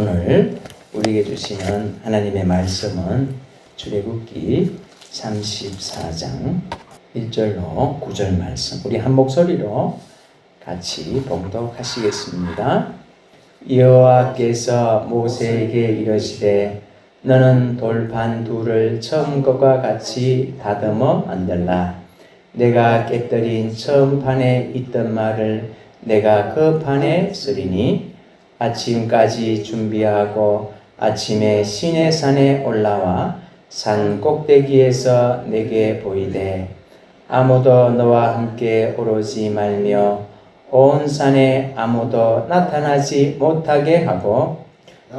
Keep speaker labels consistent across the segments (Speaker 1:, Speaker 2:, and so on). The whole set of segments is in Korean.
Speaker 1: 오늘 우리에게 주시는 하나님의 말씀은 출애굽기 34장 1절로 9절 말씀, 우리 한 목소리로 같이 봉독하시겠습니다. 여호와께서 모세에게 이르시되 너는 돌판 둘을 처음 것과 같이 다듬어 만들라. 내가 깨뜨린 처음 판에 있던 말을 내가 그 판에 쓰리니 아침까지 준비하고 아침에 시내산에 올라와 산 꼭대기에서 내게 보이되 아무도 너와 함께 오르지 말며 온 산에 아무도 나타나지 못하게 하고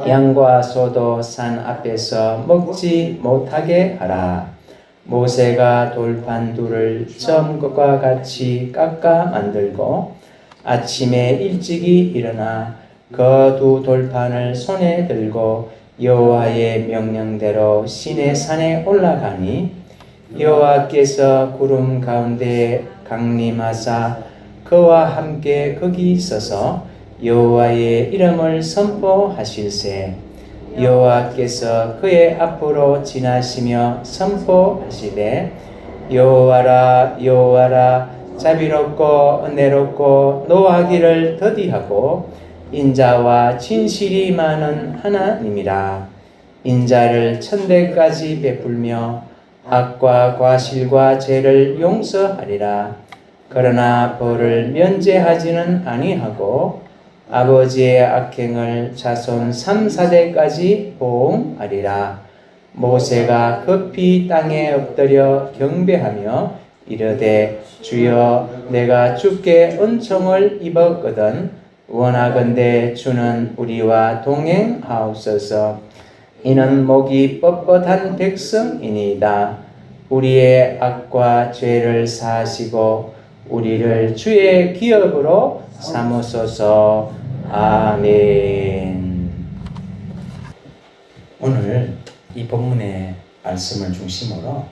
Speaker 1: 양과 소도 산 앞에서 먹지 못하게 하라. 모세가 돌판 둘을 처음 것과 같이 깎아 만들고 아침에 일찍이 일어나 그 두 돌판을 손에 들고 여호와의 명령대로 시내산에 올라가니 여호와께서 구름 가운데 강림하사 그와 함께 거기 있어서 여호와의 이름을 선포하실세 여호와께서 그의 앞으로 지나시며 선포하시되 여호와라 여호와라 자비롭고 은혜롭고 노하기를 더디하고 인자와 진실이 많은 하나님이라. 인자를 천대까지 베풀며 악과 과실과 죄를 용서하리라. 그러나 벌을 면제하지는 아니하고 아버지의 악행을 자손 3,4대까지 보응하리라. 모세가 급히 땅에 엎드려 경배하며 이르되 주여 내가 주께 은총을 입었거든 원하건대 주는 우리와 동행하옵소서. 이는 목이 뻣뻣한 백성이니이다. 우리의 악과 죄를 사하시고 우리를 주의 기업으로 삼으소서. 아멘. 오늘 이 본문의 말씀을 중심으로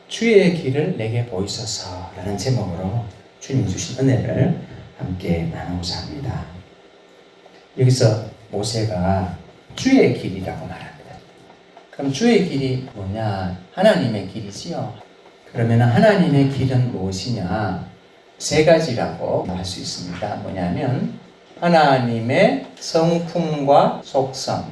Speaker 1: 주의 길을 내게 보이소서 라는 제목으로 주님 주신 은혜를 함께 나누고자 합니다. 여기서 모세가 주의 길이라고 말합니다. 그럼 주의 길이 뭐냐? 하나님의 길이지요. 그러면 하나님의 길은 무엇이냐? 세 가지라고 할 수 있습니다. 뭐냐면 하나님의 성품과 속성,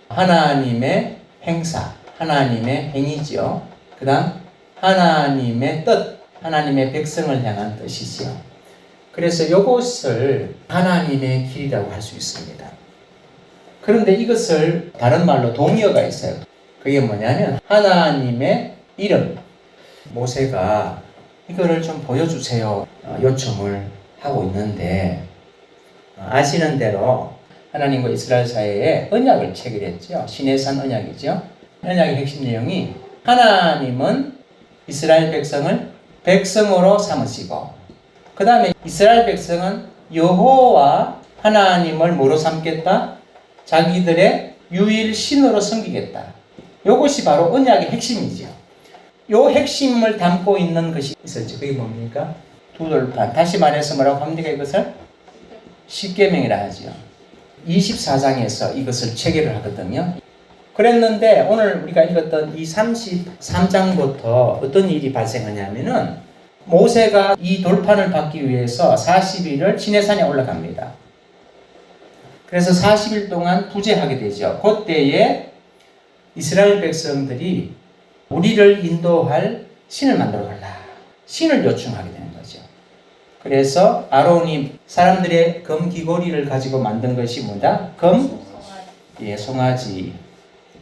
Speaker 1: 하나님의 행사, 하나님의 행위지요. 그 다음 하나님의 뜻, 하나님의 백성을 향한 뜻이지요. 그래서 이것을 하나님의 길이라고 할 수 있습니다. 그런데 이것을 다른 말로 동의어가 있어요. 그게 뭐냐면 하나님의 이름. 모세가 이거를 좀 보여주세요 요청을 하고 있는데 아시는 대로 하나님과 이스라엘 사이에 언약을 체결했죠. 시내산 언약이죠. 언약의 핵심 내용이 하나님은 이스라엘 백성을 백성으로 삼으시고 그 다음에 이스라엘 백성은 여호와 하나님을 뭐로 삼겠다? 자기들의 유일 신으로 섬기겠다. 이것이 바로 언약의 핵심이죠. 이 핵심을 담고 있는 것이 있었죠. 그게 뭡니까? 두 돌판. 다시 말해서 뭐라고 합니까? 이것을 십계명이라 하죠. 24장에서 이것을 체결을 하거든요. 그랬는데 오늘 우리가 읽었던 이 33장부터 어떤 일이 발생하냐면은 모세가 이 돌판을 받기 위해서 40일을 시내산에 올라갑니다. 그래서 40일 동안 부재하게 되죠. 그때에 이스라엘 백성들이 우리를 인도할 신을 만들어 달라. 신을 요청하게 되는 거죠. 그래서 아론이 사람들의 금 귀고리를 가지고 만든 것이 뭐다? 송아지.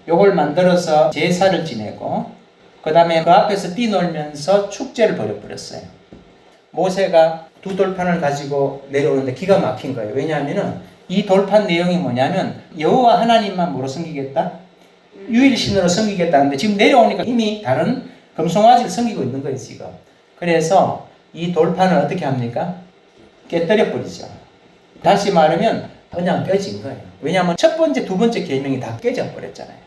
Speaker 1: 요걸 만들어서 제사를 지내고 그 다음에 그 앞에서 뛰놀면서 축제를 벌여버렸어요. 모세가 두 돌판을 가지고 내려오는데 기가 막힌 거예요. 왜냐하면 이 돌판 내용이 뭐냐면 여호와 하나님만 뭐로 섬기겠다? 유일신으로 섬기겠다는데 지금 내려오니까 이미 다른 금송아지를 섬기고 있는 거예요 지금. 그래서 이 돌판을 어떻게 합니까? 깨뜨려 버리죠. 다시 말하면 그냥 깨진 거예요. 왜냐하면 첫 번째, 두 번째 계명이 다 깨져 버렸잖아요.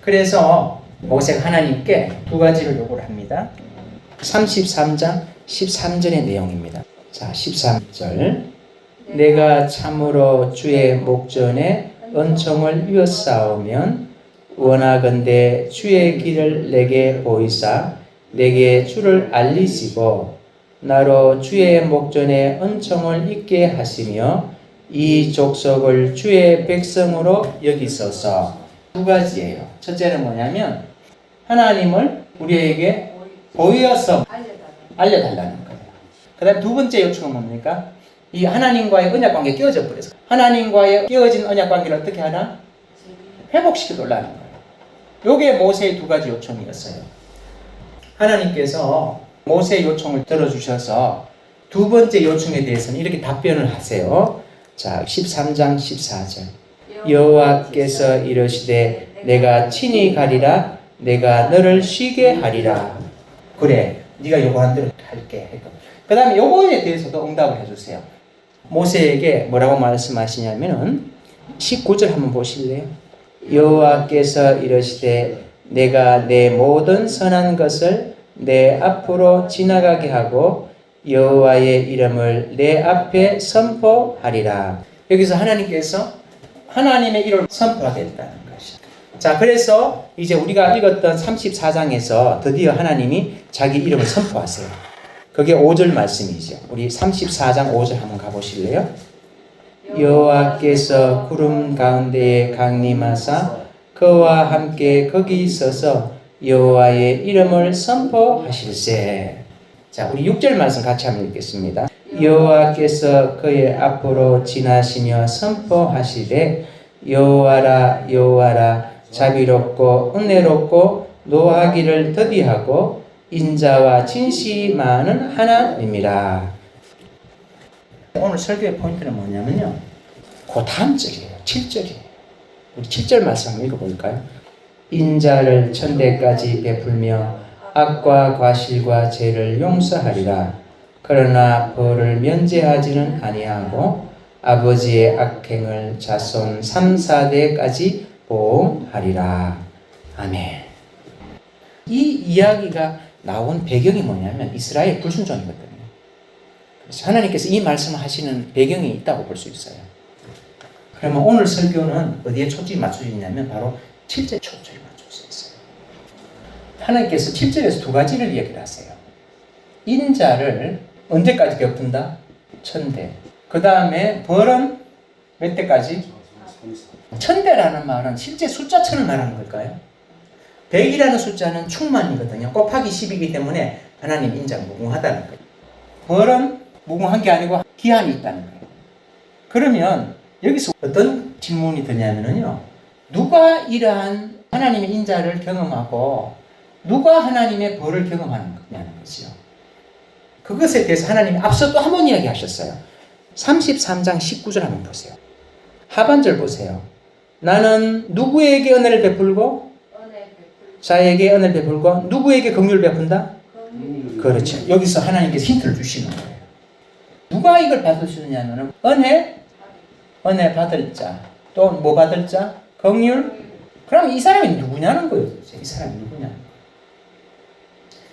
Speaker 1: 그래서 모세가 하나님께 두 가지를 요구를 합니다. 33장 13절의 내용입니다. 자, 13절. 내가 참으로 주의 목전에 은총을 이었사오면 원하건대 주의 길을 내게 보이사 내게 주를 알리시고 나로 주의 목전에 은총을 있게 하시며 이 족속을 주의 백성으로 여기소서. 두 가지예요. 첫째는 뭐냐면 하나님을 우리에게 보여서 알려달라는 거예요. 그 다음 두 번째 요청은 뭡니까? 이 하나님과의 언약관계에 깨어져 버려서 하나님과의 깨어진 언약관계를 어떻게 하나? 회복시켜달라는 거예요. 요게 모세의 두 가지 요청이었어요. 하나님께서 모세의 요청을 들어주셔서 두 번째 요청에 대해서는 이렇게 답변을 하세요. 자, 13장 14절. 여호와께서 이르시되 내가 친히 가리라 내가 너를 쉬게 하리라. 그래, 네가 요구한 대로 할게. 그 다음에 요거에 대해서도 응답을 해주세요. 모세에게 뭐라고 말씀하시냐면은 19절 한번 보실래요? 여호와께서 이르시되 내가 내 모든 선한 것을 내 앞으로 지나가게 하고 여호와의 이름을 내 앞에 선포하리라. 여기서 하나님께서 하나님의 이름을 선포하겠다는 것이죠. 자, 그래서 이제 우리가 읽었던 34장에서 드디어 하나님이 자기 이름을 선포하세요. 그게 5절 말씀이죠. 우리 34장 5절 한번 가보실래요? 여호와께서 구름 가운데에 강림하사 그와 함께 거기 있어서 여호와의 이름을 선포하실세. 자, 우리 6절 말씀 같이 한번 읽겠습니다. 여호와께서 그의 앞으로 지나시며 선포하시되 여호와라 여호와라 자비롭고 은혜롭고 노하기를 더디하고 인자와 진실이 많은 하나님이라. 오늘 설교의 포인트는 뭐냐면요, 그 다음 절이에요. 7절이에요. 우리 7절 말씀 한번 읽어볼까요? 인자를 천대까지 베풀며 악과 과실과 죄를 용서하리라. 그러나 벌을 면제하지는 아니하고 아버지의 악행을 자손 3, 4대까지 보응하리라. 아멘. 이 이야기가 나온 배경이 뭐냐면 이스라엘 불순종이거든요. 그래서 하나님께서 이 말씀을 하시는 배경이 있다고 볼 수 있어요. 그러면 오늘 설교는 어디에 초점이 맞춰지냐면 바로 7절에 초점이 맞춰져 있어요. 하나님께서 7절에서 두 가지를 이야기를 하세요. 인자를 언제까지 베푼다? 1000대. 그 다음에 벌은 몇 대까지? 1000대라는 말은 실제 숫자 1000을 말하는 걸까요? 100이라는 숫자는 충만이거든요. 곱하기 10이기 때문에 하나님 인자가 무궁하다는 거예요. 벌은 무궁한 게 아니고 기한이 있다는 거예요. 그러면 여기서 어떤 질문이 드냐면요, 누가 이러한 하나님의 인자를 경험하고 누가 하나님의 벌을 경험하는 거냐는 거죠. 그것에 대해서 하나님이 앞서 또 한 번 이야기하셨어요. 33장 19절 한번 보세요. 하반절 보세요. 나는 누구에게 은혜를 베풀고 자에게 은혜를 베풀고 누구에게 긍휼을 베푼다? 그렇죠. 여기서 하나님께서 힌트를 주시는 거예요. 누가 이걸 받을 수 있느냐면 은혜 받을 자, 또 뭐 받을 자? 긍휼. 그럼 이 사람이 누구냐는 거예요. 이 사람이 누구냐?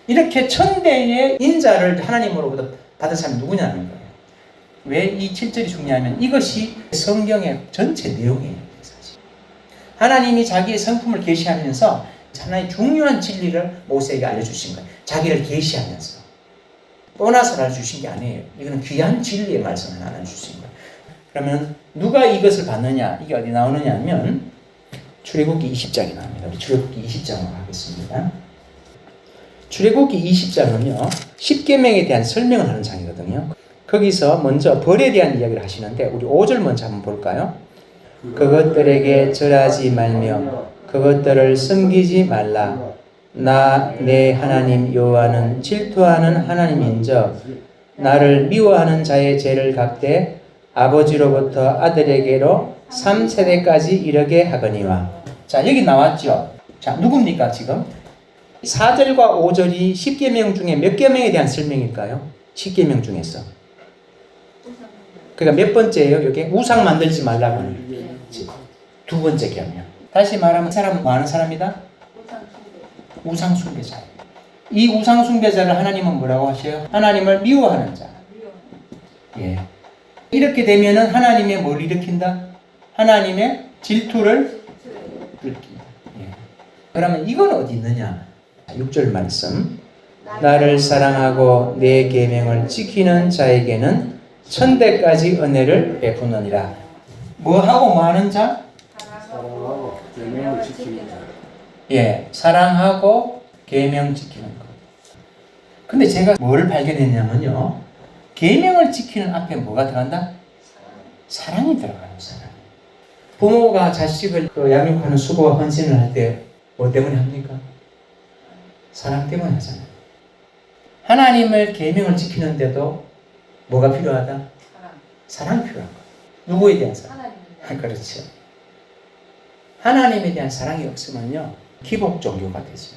Speaker 1: 이렇게 1000대의 인자를 하나님으로부터 받은 사람이 누구냐는 거예요. 왜 이 7절이 중요하면 이것이 성경의 전체 내용이에요. 사실. 하나님이 자기의 성품을 계시하면서 하나의 중요한 진리를 모세에게 알려주신 거예요. 자기를 계시하면서. 떠나서 알려주신 게 아니에요. 이거는 귀한 진리의 말씀을 알려주신 거예요. 그러면 누가 이것을 받느냐? 이게 어디 나오느냐 하면 출애굽기 20장이 나옵니다. 우리 출애굽기 20장으로 가겠습니다. 출애굽기 20장은요, 10계명에 대한 설명을 하는 장이거든요. 거기서 먼저 벌에 대한 이야기를 하시는데 우리 5절 먼저 한번 볼까요? 그것들에게 절하지 말며 그것들을 섬기지 말라. 나 내 하나님 여호와는 질투하는 하나님인즉 나를 미워하는 자의 죄를 갚되 아버지로부터 아들에게로 3세대까지 이르게 하거니와. 자, 여기 나왔죠. 자, 누굽니까 지금? 4절과 5절이 10계명 중에 몇 계명에 대한 설명일까요? 10계명 중에서. 그러니까 몇 번째예요? 여기 우상 만들지 말라고 하는 두 번째 계명. 다시 말하면 이 사람은 뭐 하는 사람이다? 우상 숭배자. 이 우상 숭배자를 하나님은 뭐라고 하셔요? 하나님을 미워하는 자. 예. 이렇게 되면은 하나님의 뭘 일으킨다? 하나님의 질투를 붉힌다. 예. 그러면 이건 어디 있느냐? 6절 말씀. 나를 사랑하고 내 계명을 지키는 자에게는 천대까지 은혜를 베푸느니라. 뭐 하고 뭐 하는 자?
Speaker 2: 사랑하고 계명을 지키는 자.
Speaker 1: 예, 사랑하고 계명 지키는 것. 근데 제가 뭘 발견했냐면요. 계명을 지키는 앞에 뭐가 들어간다? 사랑이 들어가요. 사랑. 부모가 자식을 양육하는 수고와 헌신을 할 때 뭐 때문에 합니까? 사랑 때문에 하잖아요. 하나님을 계명을 지키는데도 뭐가 필요하다? 사랑이 필요한 거예요. 누구에 대한 사랑? 그렇죠. 하나님에 대한 사랑이 없으면요 기복 종교가 되죠.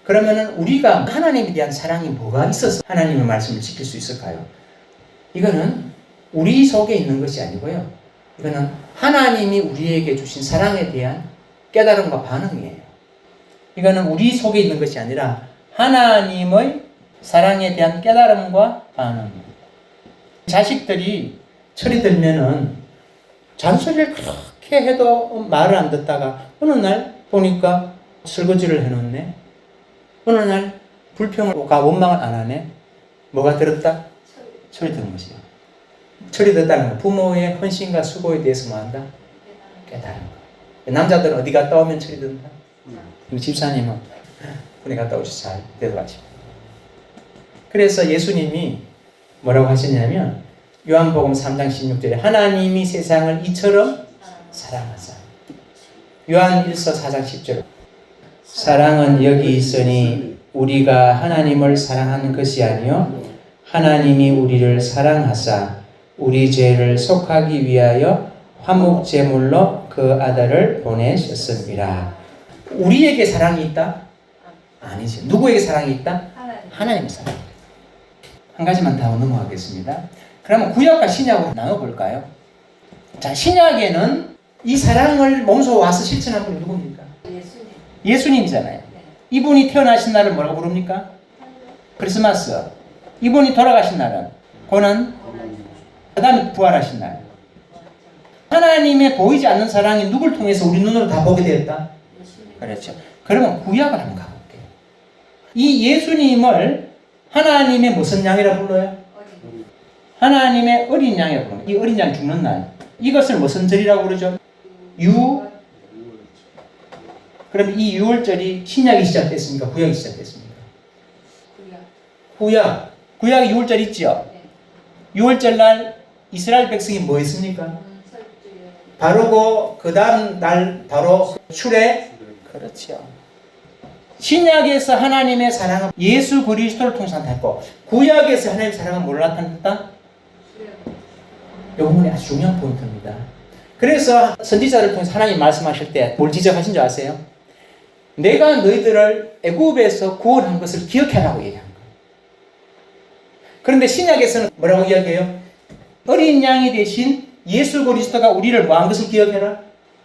Speaker 1: 그러면은 우리가 하나님에 대한 사랑이 뭐가 있어서 하나님의 말씀을 지킬 수 있을까요? 이거는 우리 속에 있는 것이 아니고요. 이거는 하나님이 우리에게 주신 사랑에 대한 깨달음과 반응이에요. 이거는 우리 속에 있는 것이 아니라 하나님의 사랑에 대한 깨달음과 반응. 자식들이 철이 들면은 잔소리를 그렇게 해도 말을 안 듣다가 어느 날 보니까 설거지를 해놓네. 어느 날 불평과 원망을 안 하네. 뭐가 들었다? 철이 드는 것이요. 철이 들었다는 건 부모의 헌신과 수고에 대해서 뭐 한다? 깨달은 거. 남자들은 어디 갔다 오면 철이 든다? 집사님은 군에 갔다 오셔서 잘 대답하시고. 그래서 예수님이 뭐라고 하셨냐면 요한복음 3장 16절에 하나님이 세상을 이처럼 사랑하사. 요한1서 4장 10절 사랑은 여기 있으니 우리가 하나님을 사랑하는 것이 아니요 하나님이 우리를 사랑하사 우리 죄를 속하기 위하여 화목제물로 그 아들을 보내셨습니다. 우리에게 사랑이 있다? 아니지. 누구에게 사랑이 있다? 하나님의 사랑. 한 가지만 더 넘어가겠습니다. 그러면 구약과 신약으로 나눠볼까요? 자, 신약에는 이 사랑을 몸소 와서 실천한 분이 누굽니까? 예수님이잖아요. 이분이 태어나신 날을 뭐라고 부릅니까? 크리스마스. 이분이 돌아가신 날은 고난, 그 다음에 부활하신 날. 하나님의 보이지 않는 사랑이 누굴 통해서 우리 눈으로 다 보게 되었다? 그렇죠. 그러면 구약을 한번 가볼게요. 이 예수님을 하나님의 무슨 양이라 불러요? 하나님의 어린 양이라고 부릅니다. 이 어린 양 죽는 날. 이것을 무슨 절이라고 부르죠? 그럼 이 유월절이 신약이 시작됐습니까? 구약이 시작됐습니까? 구약이 유월절 있죠? 유월절 날 이스라엘 백성이 뭐 했습니까? 바로 그 다음 날 바로 출애. 그렇죠. 신약에서 하나님의 사랑은 예수 그리스도를 통해서 나타났고 구약에서 하나님의 사랑은 뭘 나타냈다? 이 부분이 아주 중요한 포인트입니다. 그래서 선지자를 통해서 하나님 말씀하실 때 뭘 지적하신 줄 아세요? 내가 너희들을 애굽에서 구원한 것을 기억해라고 얘기한 거예요. 그런데 신약에서는 뭐라고 이야기해요? 어린 양이 대신 예수 그리스도가 우리를 뭐 한 것을 기억해라?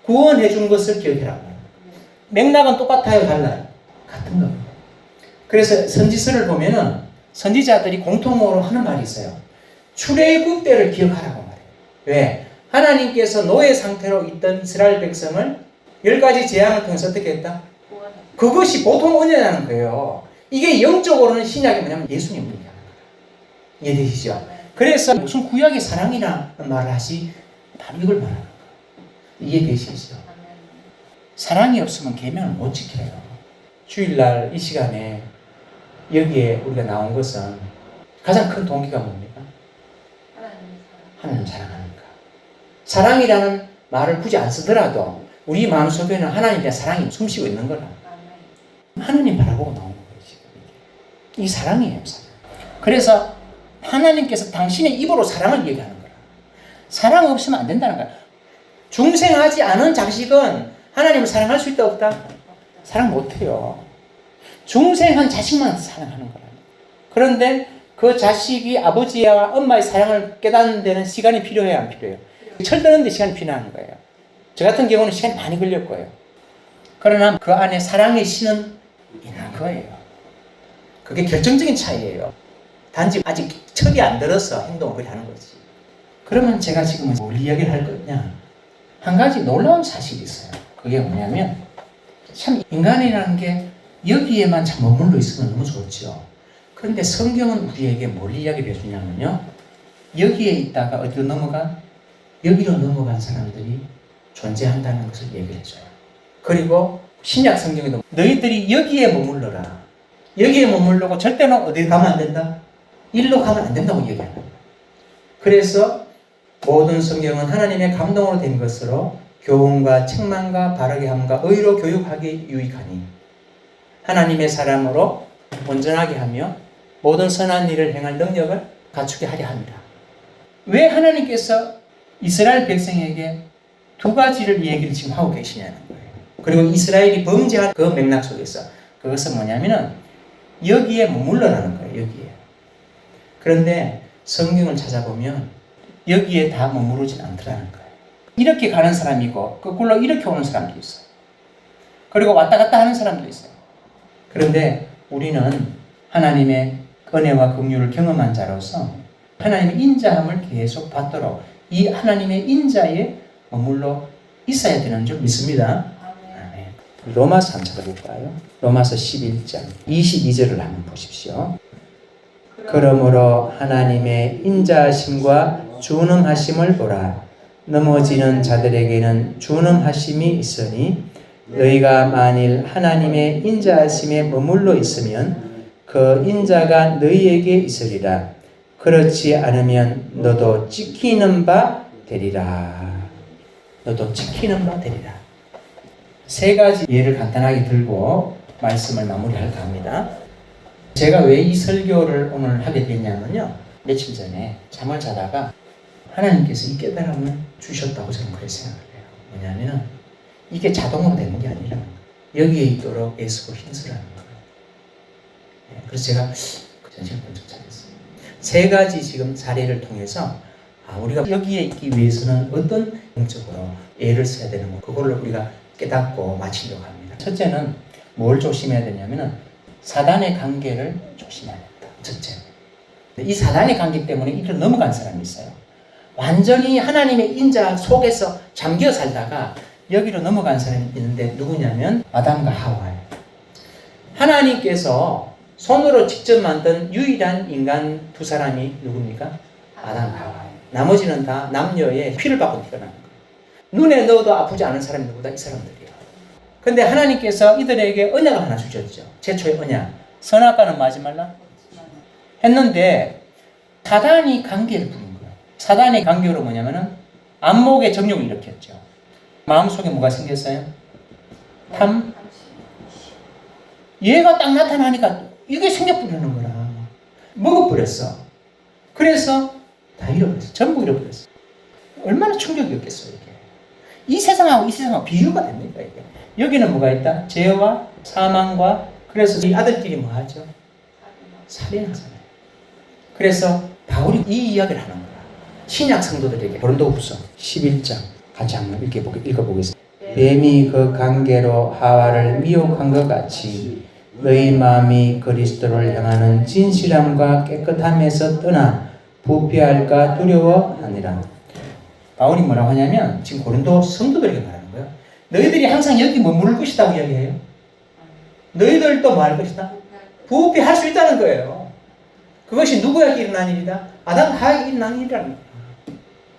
Speaker 1: 구원해 준 것을 기억해라. 맥락은 똑같아요, 달라요? 같은 겁니다. 그래서 선지서를 보면은 선지자들이 공통으로 하는 말이 있어요. 출애굽 때를 기억하라고 말해요. 왜? 하나님께서 노예 상태로 있던 이스라엘 백성을 10가지 재앙을 통해서 어떻게 했다? 그것이 보통 은혜라는 거예요. 이게 영적으로는 신약이 뭐냐면 예수님을 얘기하는 거예요. 이해되시죠? 그래서 무슨 구약의 사랑이라는 말을 하시 바로 이걸 말하는 거예요. 이해되시죠? 사랑이 없으면 계명을 못 지켜요. 주일날 이 시간에 여기에 우리가 나온 것은 가장 큰 동기가 뭡니까? 하나님 사랑하는 거. 사랑이라는 말을 굳이 안 쓰더라도 우리 마음속에는 하나님에 대한 사랑이 숨쉬고 있는 거라. 하나님 바라보고 나오는 거예요. 지금 이 사랑이에요. 사랑. 그래서 하나님께서 당신의 입으로 사랑을 얘기하는 거라. 사랑 없으면 안 된다는 거야. 중생하지 않은 자식은 하나님을 사랑할 수 있다 없다? 사랑 못해요. 중생한 자식만 사랑하는 거라. 그런데 그 자식이 아버지와 엄마의 사랑을 깨닫는 데는 시간이 필요해요, 안 필요해요? 철드는 데 시간이 필요한 거예요. 저 같은 경우는 시간이 많이 걸릴 거예요. 그러나 그 안에 사랑의 신은 있는 거예요. 그게 결정적인 차이예요. 단지 아직 철이 안 들어서 행동을 그렇게 하는 거지. 그러면 제가 지금 뭘 이야기를 할 거냐? 한 가지 놀라운 사실이 있어요. 그게 뭐냐면 참 인간이라는 게 여기에만 참 머물러 있으면 너무 좋죠. 그런데 성경은 우리에게 뭘 이야기를 해주냐면요. 여기에 있다가 어디로 넘어가? 여기로 넘어간 사람들이 존재한다는 것을 얘기를 해줘요. 그리고 신약 성경에도 너희들이 여기에 머물러라. 여기에 머물러고 절대로 어디 가면 안 된다. 일로 가면 안 된다고 얘기하는 거예요. 그래서 모든 성경은 하나님의 감동으로 된 것으로 교훈과 책망과 바르게 함과 의로 교육하기 유익하니 하나님의 사람으로 온전하게 하며 모든 선한 일을 행할 능력을 갖추게 하려 합니다. 왜 하나님께서 이스라엘 백성에게 두 가지를 이 얘기를 지금 하고 계시냐는 거예요. 그리고 이스라엘이 범죄한 그 맥락 속에서 그것은 뭐냐면은 여기에 머물러라는 거예요. 여기에. 그런데 성경을 찾아보면 여기에 다 머무르진 않더라는 거예요. 이렇게 가는 사람이고 거꾸로 이렇게 오는 사람도 있어요. 그리고 왔다 갔다 하는 사람도 있어요. 그런데 우리는 하나님의 은혜와 긍휼을 경험한 자로서 하나님의 인자함을 계속 받도록 이 하나님의 인자에 머물러 있어야 되는 줄 믿습니다. 아멘. 로마서 한번 찾아볼까요? 로마서 11장 22절을 한번 보십시오. 그러므로 하나님의 인자하심과 준엄하심을 보라. 넘어지는 자들에게는 준엄하심이 있으니 너희가 만일 하나님의 인자하심에 머물러 있으면 그 인자가 너희에게 있으리라. 그렇지 않으면 너도 찍히는 바 되리라. 너도 찍히는 바 되리라. 세 가지 예를 간단하게 들고 말씀을 마무리할까 합니다. 제가 왜 이 설교를 오늘 하게 됐냐면요. 며칠 전에 잠을 자다가 하나님께서 이 깨달음을 주셨다고 저는 그렇게 생각을 해요. 뭐냐면 이게 자동으로 되는 게 아니라 여기에 있도록 애쓰고 힘쓰라는 거예요. 그래서 제가 그 전시를 번쩍 찾았어요. 세 가지 지금 사례를 통해서 우리가 여기에 있기 위해서는 어떤 영적으로 애를 써야 되는 거 그걸로 우리가 깨닫고 마치려고 합니다. 첫째는 뭘 조심해야 되냐면은 사단의 관계를 조심해야 된다. 첫째. 이 사단의 관계 때문에 이렇게 넘어간 사람이 있어요. 완전히 하나님의 인자 속에서 잠겨 살다가 여기로 넘어간 사람이 있는데 누구냐면 아담과 하와예요. 하나님께서 손으로 직접 만든 유일한 인간 두 사람이 누굽니까? 아담과 하와예요. 나머지는 다 남녀의 피를 받고 태어난 거예요. 눈에 넣어도 아프지 않은 사람이 누구다? 이 사람들이에요. 근데 하나님께서 이들에게 언약을 하나 주셨죠. 최초의 언약. 선악과는 맞지 말라 했는데 사단이 관계를 부린 거예요. 사단의 관계로 뭐냐면은 안목의 정욕을 일으켰죠. 마음속에 뭐가 생겼어요? 탐. 얘가 딱 나타나니까 이게 생겨버리는 거라. 먹어버렸어. 그래서 다 잃어버렸어. 전부 잃어버렸어. 얼마나 충격이었겠어요, 이게. 이 세상하고 비유가 됩니까, 이게. 여기는 뭐가 있다? 죄와 사망과 그래서 이 아들끼리 뭐 하죠? 살인하잖아요. 그래서 바울이 이 이야기를 하는 거야. 신약 성도들에게 고린도후서 11장 같이 한번 읽어보겠습니다. 뱀이 그 관계로 하와를 미혹한 것 같이 너희 마음이 그리스도를 향하는 진실함과 깨끗함에서 떠나 부패할까 두려워하니라. 바울이 뭐라고 하냐면 지금 고린도 성도들에게 말하는 거예요. 너희들이 항상 여기 머무를 것이라고 이야기해요. 너희들도 뭐 할 것이다? 부패할 수 있다는 거예요. 그것이 누구에게 일어난 일이다? 아담 하에게 일어난 일이라는 거예요.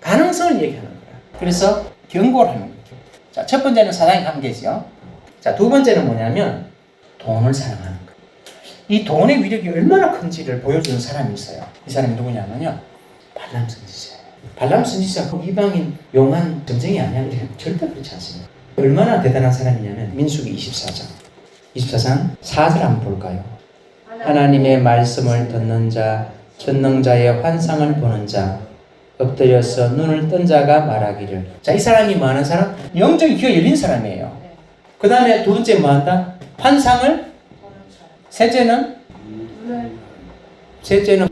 Speaker 1: 가능성을 얘기하는 거예요. 그래서 경고를 하는 거죠. 자, 첫 번째는 사단의 관계죠. 자, 두 번째는 뭐냐면 돈을 사랑하는 거예요. 이 돈의 위력이 얼마나 큰지를 보여주는 사람이 있어요. 이 사람이 누구냐면요. 발람 선지자예요. 발람 선지자가 이방인 용한 점쟁이 아니야. 절대 그렇지 않습니다. 얼마나 대단한 사람이냐면 민수기 24장 4절 한번 볼까요? 하나님의 말씀을 듣는 자, 전능자의 환상을 보는 자, 엎드려서 눈을 뜬 자가 말하기를. 자, 이 사람이 뭐 하는 사람? 영적인 귀가 열린 사람이에요. 그 다음에 두 번째 뭐 한다? 환상을. 셋째는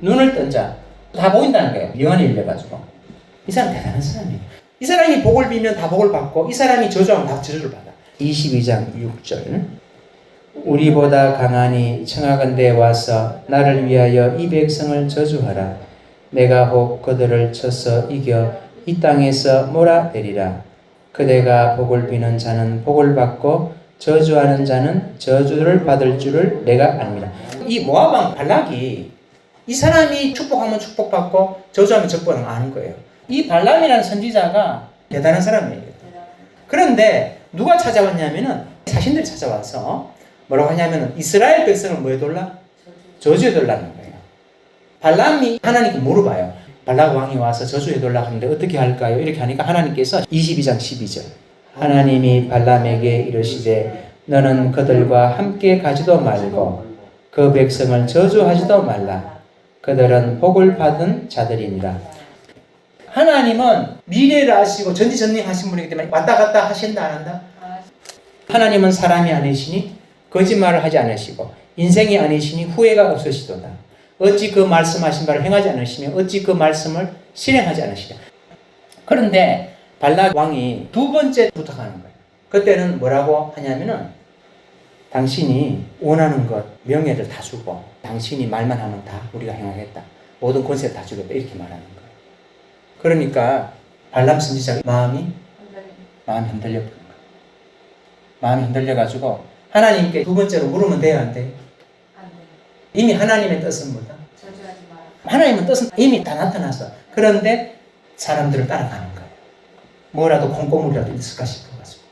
Speaker 1: 눈을 뜬 자. 다 보인다는 거예요. 영안이 열려가지고. 이 사람 대단한 사람이에요. 이 사람이 복을 빌면 다 복을 받고 이 사람이 저주하면 다 저주를 받아. 22장 6절. 우리보다 강하니 청하건대 와서 나를 위하여 이 백성을 저주하라. 내가 혹 그들을 쳐서 이겨 이 땅에서 몰아내리라. 그대가 복을 비는 자는 복을 받고 저주하는 자는 저주를 받을 줄을 내가 압니다. 이 모압 왕 발락이 이 사람이 축복하면 축복받고 저주하면 적복하는 걸 아는 거예요. 이 발람이라는 선지자가 대단한 사람이에요. 그런데 누가 찾아왔냐면은 자신들이 찾아와서 뭐라고 하냐면은 이스라엘 백성을 뭐에 돌라? 저주에 돌라는 거예요. 발람이 하나님께 물어봐요. 발락 왕이 와서 저주에 돌라 하는데 어떻게 할까요? 이렇게 하니까 하나님께서 22장 12절 하나님이 발람에게 이르시되 너는 그들과 함께 가지도 말고 그 백성을 저주하지도 말라. 그들은 복을 받은 자들이니라. 하나님은 미래를 아시고 전지전능하신 분이기 때문에 왔다 갔다 하신다 안 한다? 하나님은 사람이 아니시니 거짓말을 하지 않으시고 인생이 아니시니 후회가 없으시도다. 어찌 그 말씀하신 바를 행하지 않으시며 어찌 그 말씀을 실행하지 않으시냐. 그런데 발락 왕이 두 번째 부탁하는 거예요. 그때는 뭐라고 하냐면은 당신이 원하는 것, 명예를 다 주고 당신이 말만 하면 다 우리가 행하겠다. 모든 권세를 다 주겠다. 이렇게 말하는 거예요. 그러니까 발람 선지자의 마음이 흔들려 버린 거예요. 마음이 흔들려가지고 하나님께 두 번째로 물으면 돼요, 안 돼요? 이미 하나님의 뜻은 뭐다? 하나님의 뜻은 이미 다 나타났어. 그런데 사람들을 따라가는 거예요. 뭐라도 콩고물이라도 있을까 싶어가지고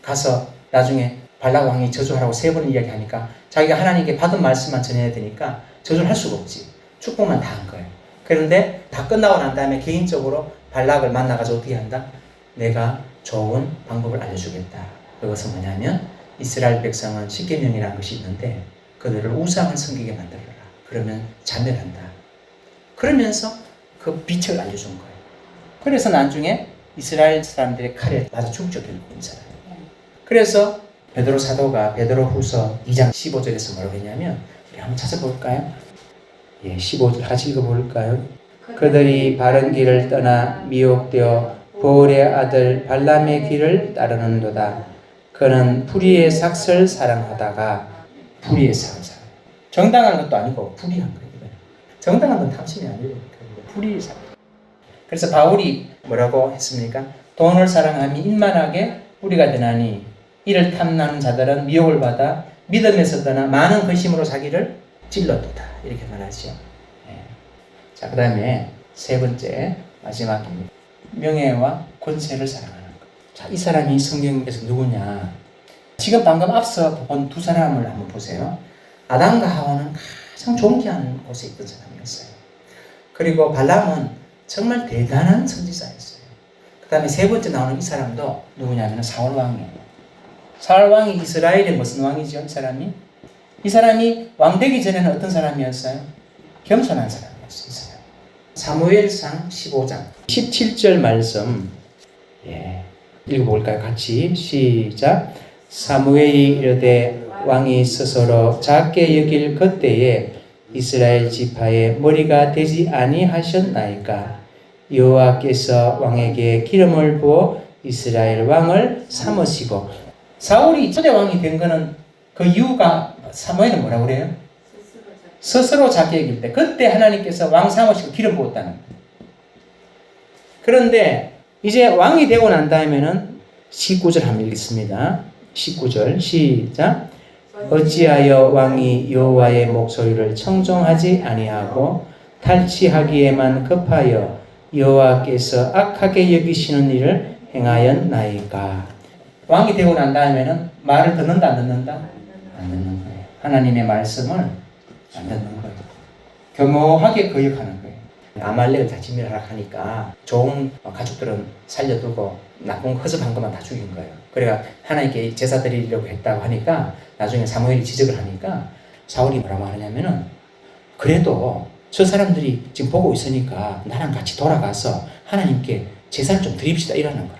Speaker 1: 가서 나중에 발락 왕이 저주하라고 3번 이야기하니까 자기가 하나님께 받은 말씀만 전해야 되니까 저주를 할 수가 없지. 축복만 다 한 거예요. 그런데 다 끝나고 난 다음에 개인적으로 발락을 만나가지고 어떻게 한다? 내가 좋은 방법을 알려주겠다. 그것은 뭐냐면 이스라엘 백성은 십계명이라는 것이 있는데 그들을 우상을 섬기게 만들어라. 그러면 자멸한다. 그러면서 그 빛을 알려준 거예요. 그래서 나중에 이스라엘 사람들의 칼에 맞아 죽죠, 결국 이 사람. 그래서 베드로 사도가 베드로후서 2장 15절에서 뭐라고 했냐면 우리 한번 찾아볼까요? 15절 같이 읽어볼까요? 그들이 바른 길을 떠나 미혹되어 보올의 아들 발람의 길을 따르는도다. 그는 불의의 삭을 사랑하다가 불의의 삭을 사랑. 정당한 것도 아니고 불의한 거예요. 정당한 건 탐심이 아니고 불의의 삭. 그래서 바울이 뭐라고 했습니까? 돈을 사랑함이 일만하게 뿌리가 되나니 이를 탐나는 자들은 미혹을 받아 믿음에서 떠나 많은 근심으로 자기를 찔렀도다. 이렇게 말하죠. 자, 그 다음에 세 번째 마지막입니다. 명예와 권세를 사랑하는 것. 자, 이 사람이 성경에서 누구냐? 지금 방금 앞서 본 두 사람을 한번 보세요. 아담과 하와는 가장 존귀한 곳에 있던 사람이었어요. 그리고 발람은 정말 대단한 선지자였어요. 그 다음에 세 번째 나오는 이 사람도 누구냐면 사울 왕이에요. 사울 왕이 이스라엘의 무슨 왕이죠? 이 사람이 왕 되기 전에는 어떤 사람이었어요? 겸손한 사람이었어요. 이 사람. 사무엘상 15장 17절 말씀 읽어볼까요? 같이 시작. 사무엘이 이르되 왕이 스스로 작게 여길 그때에 이스라엘 지파의 머리가 되지 아니하셨나이까. 여호와께서 왕에게 기름을 부어 이스라엘 왕을 삼으시고. 사울이 초대 왕이 된 거는 그 이유가 사무엘은 뭐라고 그래요? 스스로 작게 여길 때 그때 하나님께서 왕 삼으시고 기름 부었다는 거예요. 그런데 이제 왕이 되고 난 다음에는 19절 한번 읽겠습니다. 19절 시작. 어찌하여 왕이 여호와의 목소리를 청종하지 아니하고 탈취하기에만 급하여 여호와께서 악하게 여기시는 일을 행하였나이까. 왕이 되고 난 다음에는 말을 듣는다 안 듣는다? 안 듣는 거예요. 하나님의 말씀을 안 듣는 거예요. 겸허하게 거역하는 거예요. 아말렉을 다 진멸하라 하니까 좋은 가족들은 살려두고 나쁜 허접한 것만 다 죽인 거예요. 그래가 하나님께 제사 드리려고 했다고 하니까 나중에 사무엘이 지적을 하니까 사울이 뭐라고 하냐면은 그래도 저 사람들이 지금 보고 있으니까 나랑 같이 돌아가서 하나님께 제사를 좀 드립시다 이러는 거야.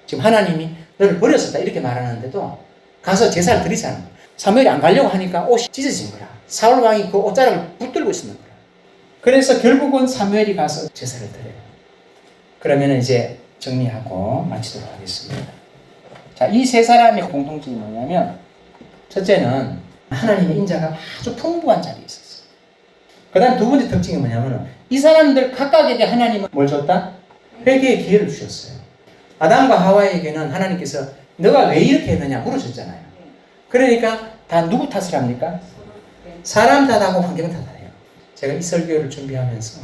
Speaker 1: 지금 하나님이 너를 버렸었다 이렇게 말하는데도 가서 제사를 드리자는 거야. 사무엘이 안 가려고 하니까 옷이 찢어진 거야. 사울 왕이 그 옷자락을 붙들고 있었는 거야. 그래서 결국은 사무엘이 가서 제사를 드려요. 그러면 이제 정리하고 마치도록 하겠습니다. 자, 이 세 사람의 공통점이 뭐냐면 첫째는 하나님의 인자가 아주 풍부한 자리에 있었어요. 그 다음 두 번째 특징이 뭐냐면 이 사람들 각각에게 하나님은 뭘 줬다? 회개의 기회를 주셨어요. 아담과 하와에게는 하나님께서 너가 왜 이렇게 했느냐 물으셨잖아요. 그러니까 다 누구 탓을 합니까? 사람 탓하고 환경 탓해요. 제가 이 설교를 준비하면서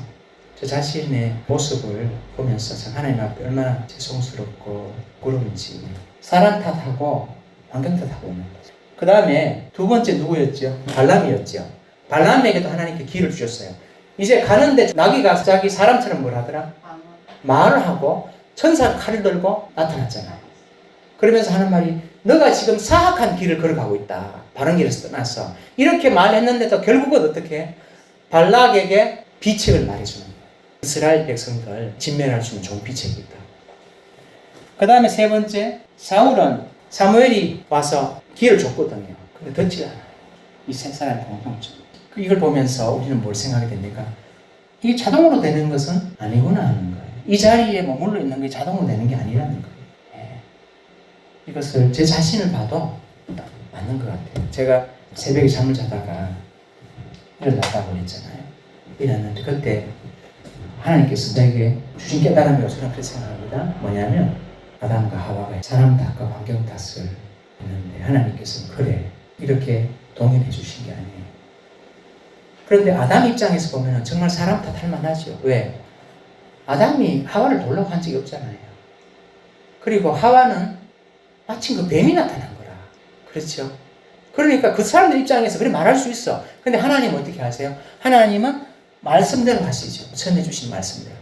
Speaker 1: 저 자신의 모습을 보면서 참 하나님 앞에 얼마나 죄송스럽고 부끄러운지 사람 탓하고 환경 탓하고 있는 거죠. 그 다음에 두 번째 누구였죠? 발람이었죠. 발람에게도 하나님께 기회를 주셨어요. 이제 가는데 나귀가 자기 사람처럼 뭘 하더라? 말을 하고 천사가 칼을 들고 나타났잖아요. 그러면서 하는 말이 너가 지금 사악한 길을 걸어가고 있다. 바른 길에서 떠났어. 이렇게 말했는데도 결국은 어떻게? 발락에게 비책을 말해주는 거예요. 이스라엘 백성들 진멸할 수 있는 좋은 비책이 있다. 그 다음에 세 번째, 사울은 사무엘이 와서 기회를 줬거든요. 근데 듣지 않아요. 이 세 사람의 공통점. 이걸 보면서 우리는 뭘 생각이 됩니까? 이게 자동으로 되는 것은 아니구나 하는 거예요. 이 자리에 머물러 있는 게 자동으로 되는 게 아니라는 거예요. 이것을 제 자신을 봐도 맞는 것 같아요. 제가 새벽에 잠을 자다가 일어났다고 했잖아요. 일어났는데 그때 하나님께서 내게 주신 깨달음이라고 저는 그렇게 생각합니다. 뭐냐면 아담과 하와가 사람 탓과 환경 탓을 했는데 하나님께서는 그래 이렇게 동의해 주신 게 아니에요. 그런데 아담 입장에서 보면 정말 사람 탓할 만하죠. 왜? 아담이 하와를 돌라고 한 적이 없잖아요. 그리고 하와는 마침 그 뱀이 나타난 거라. 그렇죠? 그러니까 그 사람들 입장에서 그렇게 말할 수 있어. 근데 하나님은 어떻게 하세요? 하나님은 말씀대로 하시죠. 전해주신 말씀대로.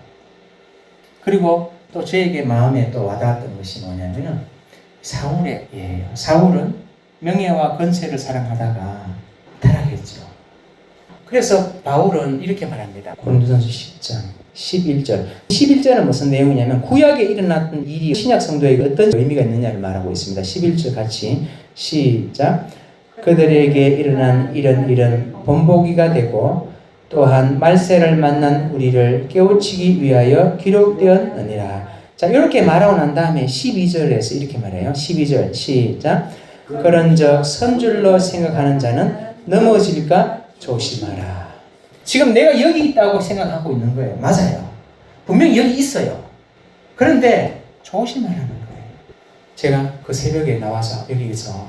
Speaker 1: 그리고 또 저에게 마음에 또 와닿았던 것이 뭐냐면 사울의 예예요. 사울은 명예와 권세를 사랑하다가 타락했죠. 그래서 바울은 이렇게 말합니다. 고린도전서 10장 11절. 11절은 무슨 내용이냐면 구약에 일어났던 일이 신약 성도에게 어떤 의미가 있느냐를 말하고 있습니다. 11절 같이 시작. 그들에게 일어난 이런 일은 본보기가 되고 또한 말세를 만난 우리를 깨우치기 위하여 기록되었느니라. 자, 이렇게 말하고 난 다음에 12절에서 이렇게 말해요. 12절 시작. 그런즉 선줄로 생각하는 자는 넘어질까 조심하라. 지금 내가 여기 있다고 생각하고 있는 거예요. 맞아요. 분명히 여기 있어요. 그런데 조심하라는 거예요. 제가 그 새벽에 나와서 여기서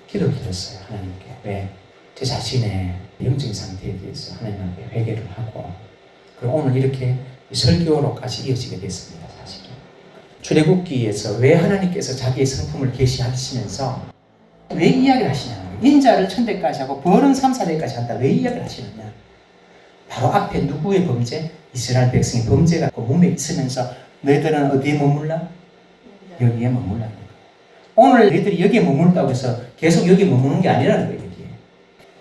Speaker 1: 기도를 드렸어요. 하나님께. 왜? 제 자신의 영적인 상태에 대해서 하나님 앞에 회개를 하고 그리고 오늘 이렇게 설교로까지 이어지게 됐습니다. 사실은. 출애굽기에서 왜 하나님께서 자기의 성품을 계시하시면서 왜 이야기를 하시냐는 거예요. 인자를 천대까지 하고 벌은 3, 4대까지 한다. 왜 이야기를 하시느냐. 바로 앞에 누구의 범죄? 이스라엘 백성의 범죄가 그 몸에 있으면서 너희들은 어디에 머물라? 여기에 머물라는 거예요. 오늘 너희들이 여기에 머물다고 해서 계속 여기에 머무는 게 아니라는 거예요. 여기에.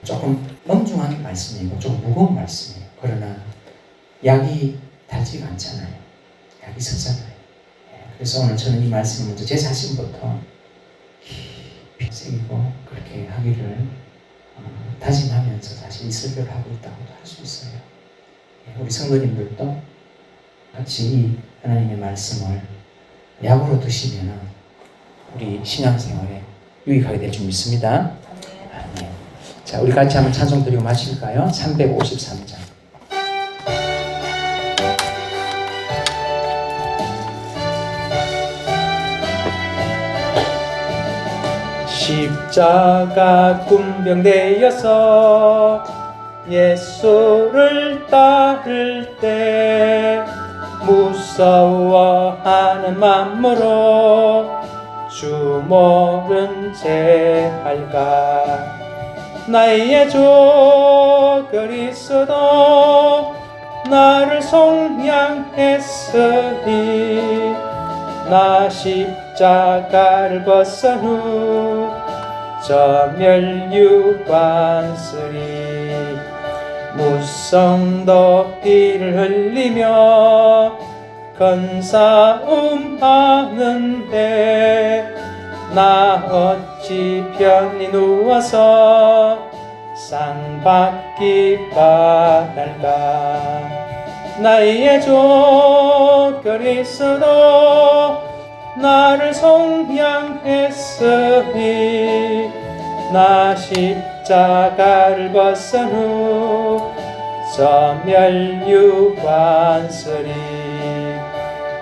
Speaker 1: 조금 엄중한 말씀이고 좀 무거운 말씀이에요. 그러나 약이 달지가 않잖아요. 약이 서잖아요. 그래서 오늘 저는 이 말씀을 먼저 제 자신부터 깊이 새기고 그렇게 하기를 다짐하면서 사실 이 설교를 하고 있다고도 할 수 있어요. 우리 성도님들도 같이 이 하나님의 말씀을 약으로 드시면 우리 신앙생활에 유익하게 될 줄 믿습니다. 아멘. 자, 우리 같이 한번 찬송 드리고 마실까요? 353장. 십자가 군병되어서 예수를 따를 때 무서워하는 마음으로 주 모른 채 할까. 나의 주 그리스도 나를 속량했으니 나 십자가를 벗은 후 저 멸류관쓰리 무성도 피를 흘리며 건사움하는데 나 어찌 편히 누워서 상 받기 바랄까. 나의 주 그리스도 나를 속량했으니 나 십자가를 벗은 후 저 멸류관쓰리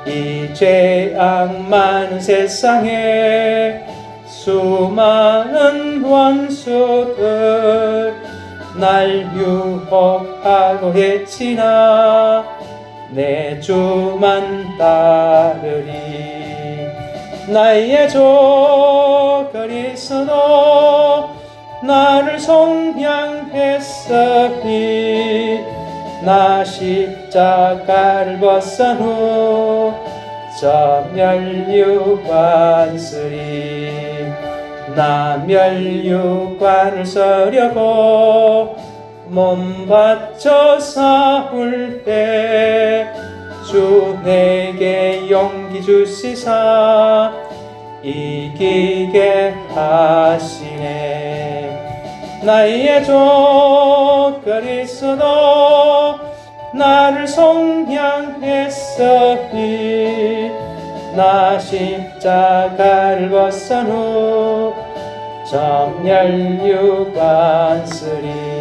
Speaker 1: 이 죄악 많은 세상에 수많은 원수들 날 유혹하고 해치나 내 주만 따르리. 나의 주 그리스도 나를 속량했으니 나 십자가를 벗은 후 저 멸류관 쓰리. 나 멸류관을 서려고 몸 바쳐 싸울 때 주 내게 용기 주시사 이기게 하시네. 나의 주 그리스도 나를 속량했으니 나 십자가를 벗은 후 정열유관 쓰리.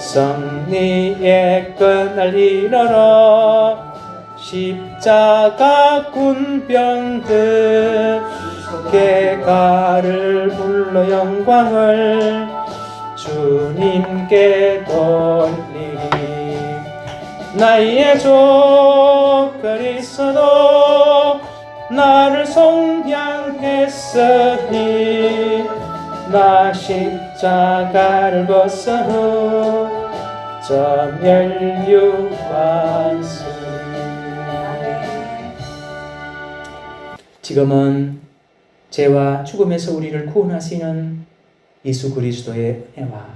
Speaker 1: 승리의 끝날 이르러 십자가 군병들 개가를 불러 영광을 주님께 돌리리. 나의 주 그리스도 나를 속량했으니 나 십자가를 벗은 후 저 멸류관 쓰리. 지금은 죄와 죽음에서 우리를 구원하시는 예수 그리스도의 은혜와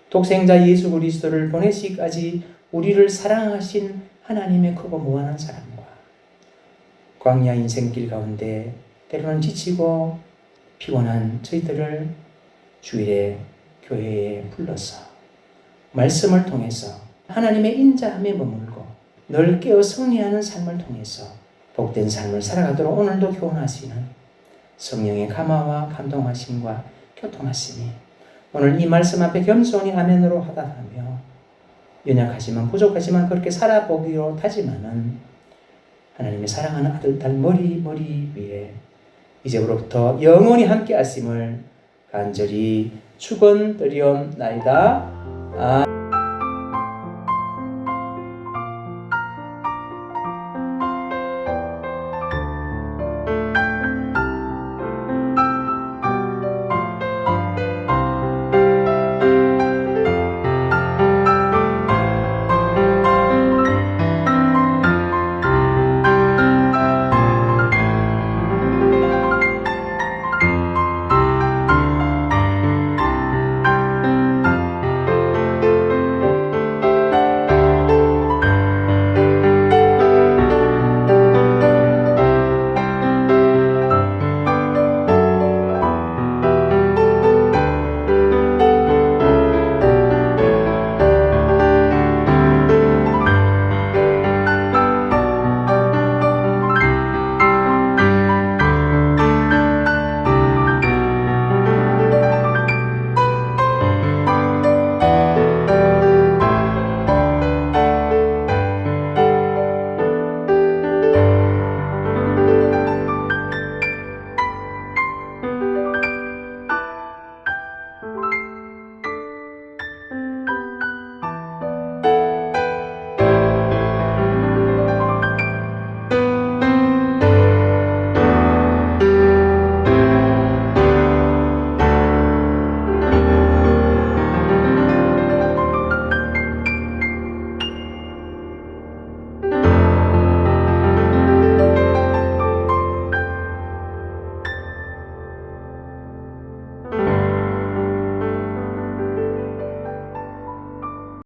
Speaker 1: 독생자 예수 그리스도를 보내시기까지 우리를 사랑하신 하나님의 크고 무한한 사랑과 광야 인생길 가운데 때로는 지치고 피곤한 저희들을 주일에 교회에 불러서 말씀을 통해서 하나님의 인자함에 머물고 늘 깨어 승리하는 삶을 통해서 복된 삶을 살아가도록 오늘도 교훈하시는 성령의 감화와 감동하심과 교통하심이 오늘 이 말씀 앞에 겸손히 아멘으로 하다하며 연약하지만 부족하지만 그렇게 살아보기로 하지만은 하나님의 사랑하는 아들 딸 머리 위에 이제부터 영원히 함께 하심을 간절히 축원드리옵나이다.